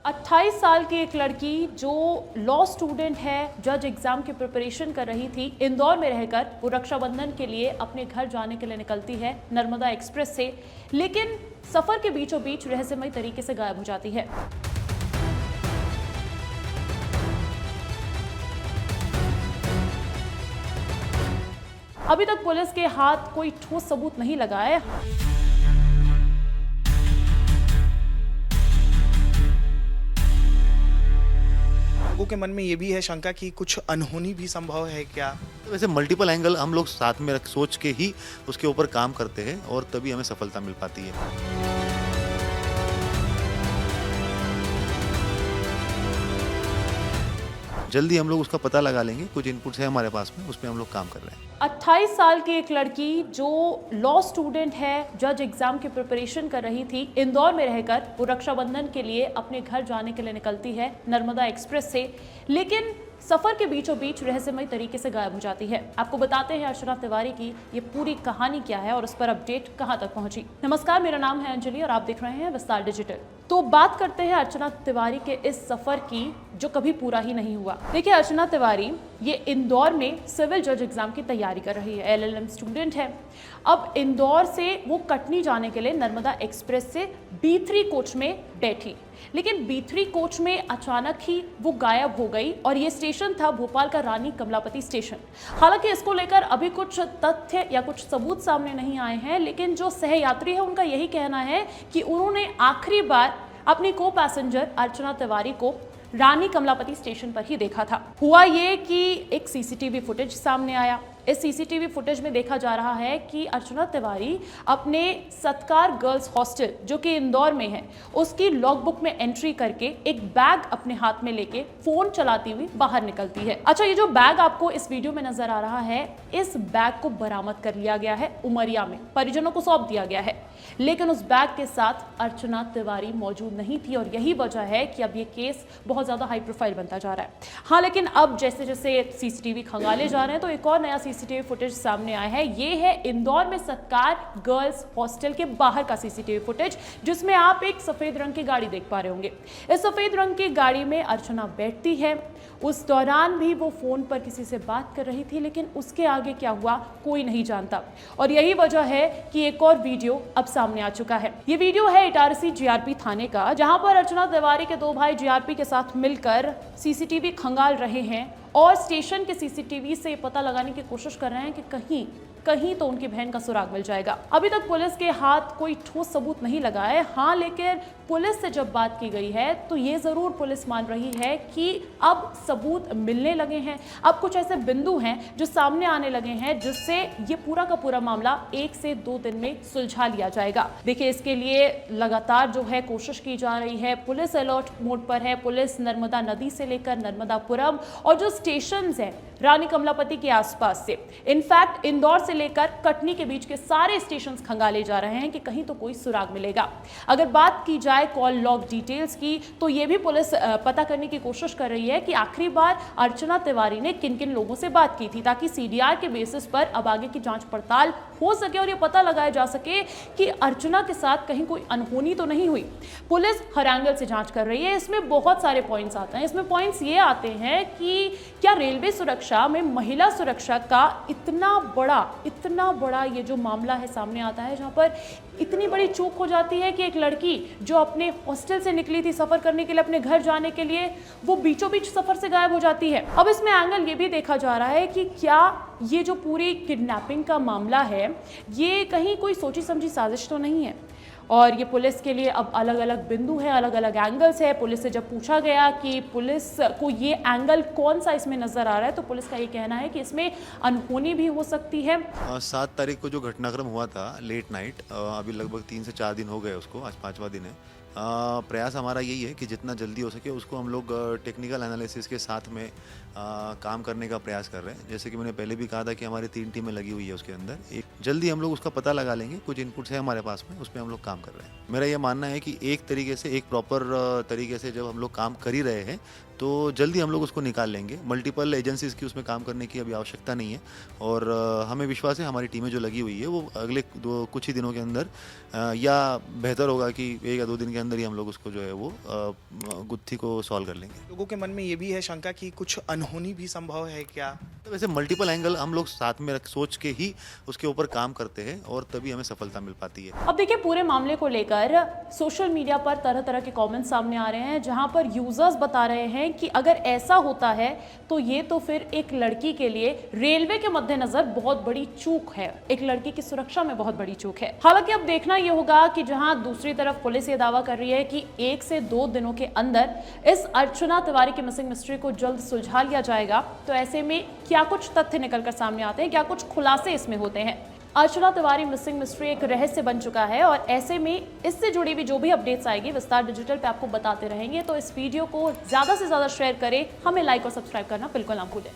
28 साल की एक लड़की जो लॉ स्टूडेंट है, जज एग्जाम की प्रिपरेशन कर रही थी, इंदौर में रहकर वो रक्षाबंधन के लिए अपने घर जाने के लिए निकलती है नर्मदा एक्सप्रेस से, लेकिन सफर के बीचों बीच रहस्यमय तरीके से गायब हो जाती है। अभी तक पुलिस के हाथ कोई ठोस सबूत नहीं लगा है। लोगों के मन में ये भी है शंका कि कुछ अनहोनी भी संभव है क्या? वैसे मल्टीपल एंगल हम लोग साथ में सोच के ही उसके ऊपर काम करते हैं और तभी हमें सफलता मिल पाती है। जल्दी हम लोग उसका पता लगा लेंगे, कुछ इनपुट्स है हमारे पास में, उस पर हम लोग काम कर रहे हैं। 28 साल की एक लड़की जो लॉ स्टूडेंट है, जज एग्जाम की प्रिपरेशन कर रही थी, इंदौर में रहकर वो रक्षाबंधन के लिए अपने घर जाने के लिए निकलती है नर्मदा एक्सप्रेस से, लेकिन सफर के बीचों बीच रहस्यमय तरीके से गायब हो जाती है। आपको बताते हैं अर्चना तिवारी की ये पूरी कहानी क्या है और उस पर अपडेट कहां तक पहुंची। नमस्कार, मेरा नाम है अंजलि और आप देख रहे हैं विस्तार डिजिटल। तो बात करते हैं अर्चना तिवारी के इस सफर की जो कभी पूरा ही नहीं हुआ। देखिए, अर्चना तिवारी ये इंदौर में सिविल जज एग्जाम की तैयारी कर रही है, LLM स्टूडेंट है। अब इंदौर से वो कटनी जाने के लिए नर्मदा एक्सप्रेस से B3 कोच में बैठी, लेकिन B3 कोच में अचानक ही वो गायब हो गई और ये स्टेशन था भोपाल का रानी कमलापति स्टेशन। हालांकि इसको लेकर अभी कुछ तथ्य या कुछ सबूत सामने नहीं आए हैं, लेकिन जो सहयात्री है उनका यही कहना है कि उन्होंने आखिरी बार अपनी को पैसेंजर अर्चना तिवारी को रानी कमलापति स्टेशन पर ही देखा था। हुआ ये कि एक सीसीटीवी फुटेज सामने आया। इस सीसीटीवी फुटेज में देखा जा रहा है कि अर्चना तिवारी अपने सत्कार गर्ल्स हॉस्टल जो कि इंदौर में है, उसकी लॉगबुक में एंट्री करके एक बैग अपने हाथ में लेके फोन चलाती हुई बाहर निकलती है। अच्छा, ये जो बैग आपको इस वीडियो में नजर आ रहा है, इस बैग को बरामद कर लिया गया है उमरिया में, परिजनों को सौंप दिया गया है, लेकिन उस बैग के साथ अर्चना तिवारी मौजूद नहीं थी और यही वजह है कि अब ये केस बहुत ज्यादा हाई प्रोफाइल बनता जा रहा है। हाँ, लेकिन अब जैसे जैसे सीसीटीवी खंगाले जा रहे हैं तो एक और नया सीसीटीवी फुटेज सामने आया है। ये है इंदौर में सत्कार गर्ल्स हॉस्टल के बाहर का सीसीटीवी फुटेज, जिसमें आप एक सफेद रंग की गाड़ी देख पा रहे होंगे। इस सफेद रंग की गाड़ी में अर्चना बैठती है। उस दौरान भी वो फोन पर किसी से बात कर रही थी, लेकिन उसके आगे क्या हुआ कोई नहीं जानता और यही वजह है कि एक और वीडियो अब सामने आ चुका है। ये वीडियो है इटारसी GRP थाने का, जहां पर अर्चना तिवारी के दो भाई GRP के साथ मिलकर सीसीटीवी खंगाल रहे हैं और स्टेशन के सीसीटीवी से पता लगाने की कोशिश कर रहे हैं कि कहीं तो उनकी बहन का सुराग मिल जाएगा। अभी तक पुलिस के हाथ कोई ठोस सबूत नहीं लगा है। हाँ, लेकिन पुलिस से जब बात की गई है तो ये जरूर पुलिस मान रही है कि अब सबूत मिलने लगे हैं, अब कुछ ऐसे बिंदु हैं जो सामने आने लगे हैं जिससे ये पूरा का पूरा मामला 1 से 2 दिन में सुलझा लिया जाएगा। देखिए, इसके लिए लगातार जो है कोशिश की जा रही है। पुलिस अलर्ट मोड पर है। पुलिस नर्मदा नदी से लेकर नर्मदापुरम और जो स्टेशन है रानी कमलापति के आसपास से, इनफैक्ट इंदौर से लेकर कटनी के बीच के सारे स्टेशन खंगाले जा रहे हैं कि कहीं तो कोई सुराग मिलेगा। अगर बात की जाए कॉल लॉग डिटेल्स की, तो ये भी पुलिस पता करने की कोशिश कर रही है कि आखिरी बार अर्चना तिवारी ने किन किन लोगों से बात की थी, ताकि CDR के बेसिस पर अब आगे की जांच पड़ताल हो सके और ये पता लगाया जा सके कि अर्चना के साथ कहीं कोई अनहोनी तो नहीं हुई। पुलिस हर एंगल से जांच कर रही है। इसमें बहुत सारे पॉइंट्स आते हैं। इसमें पॉइंट्स ये आते हैं कि क्या रेलवे सुरक्षा में महिला सुरक्षा का इतना बड़ा ये जो मामला है सामने आता है, जहां पर इतनी बड़ी चूक हो जाती है कि एक लड़की जो अपने हॉस्टल से निकली थी सफर करने के लिए, अपने घर जाने के लिए, वो बीचों बीच सफर से गायब हो जाती है। अब इसमें एंगल ये भी देखा जा रहा है कि क्या ये जो पूरी किडनैपिंग का मामला है, ये कहीं कोई सोची समझी साजिश तो नहीं है। और ये पुलिस के लिए अब अलग अलग बिंदु है, अलग अलग एंगल्स है। पुलिस से जब पूछा गया कि पुलिस को ये एंगल कौन सा इसमें नजर आ रहा है, तो पुलिस का ये कहना है कि इसमें अनहोनी भी हो सकती है। 7 तारीख को जो घटनाक्रम हुआ था लेट नाइट, अभी लगभग 3 से 4 दिन हो गए उसको, आज 5वां दिन है। प्रयास हमारा यही है कि जितना जल्दी हो सके उसको हम लोग टेक्निकल एनालिसिस के साथ में काम करने का प्रयास कर रहे हैं। जैसे कि मैंने पहले भी कहा था कि हमारी 3 टीमें लगी हुई है उसके अंदर। जल्दी हम लोग उसका पता लगा लेंगे, कुछ इनपुट्स है हमारे पास में, उस पर हम लोग काम कर रहे हैं। मेरा ये मानना है कि एक तरीके से, एक प्रॉपर तरीके से जब हम लोग काम कर ही रहे हैं तो जल्दी हम लोग उसको निकाल लेंगे। मल्टीपल एजेंसीज़ की उसमें काम करने की अभी आवश्यकता नहीं है और हमें विश्वास है हमारी टीमें जो लगी हुई है वो अगले कुछ ही दिनों के अंदर या बेहतर होगा कि 1 या 2 दिन के अंदर ही हम लोग उसको जो है वो गुत्थी को सॉल्व कर लेंगे। लोगों के मन में ये भी है शंका कि कुछ अनहोनी भी संभव है क्या? तो वैसे मल्टीपल एंगल हम लोग साथ में सोच के ही उसके ऊपर काम करते हैं और तभी हमें सफलता मिल पाती है। अब देखिए, पूरे मामले को लेकर सोशल मीडिया पर तरह तरह के कमेंट्स सामने आ रहे हैं, जहां पर यूजर्स बता रहे हैं कि अगर ऐसा होता है तो ये तो फिर एक लड़की के लिए रेलवे के मद्देनजर बहुत बड़ी चूक है, एक लड़की की सुरक्षा में बहुत बड़ी चूक है। हालांकि अब देखना यह होगा कि जहां दूसरी तरफ पुलिस ये दावा कर रही है कि 1 से 2 दिनों के अंदर इस अर्चना तिवारी की मिसिंग मिस्ट्री को जल्द सुलझा लिया जाएगा, तो ऐसे में क्या कुछ तथ्य निकलकर सामने आते हैं, क्या कुछ खुलासे इसमें होते हैं। अर्चना तिवारी मिसिंग मिस्ट्री एक रहस्य बन चुका है और ऐसे में इससे जुड़ी हुई जो भी अपडेट्स आएगी विस्तार डिजिटल पे आपको बताते रहेंगे। तो इस वीडियो को ज्यादा से ज्यादा शेयर करें, हमें लाइक और सब्सक्राइब करना बिल्कुल ना भूलें।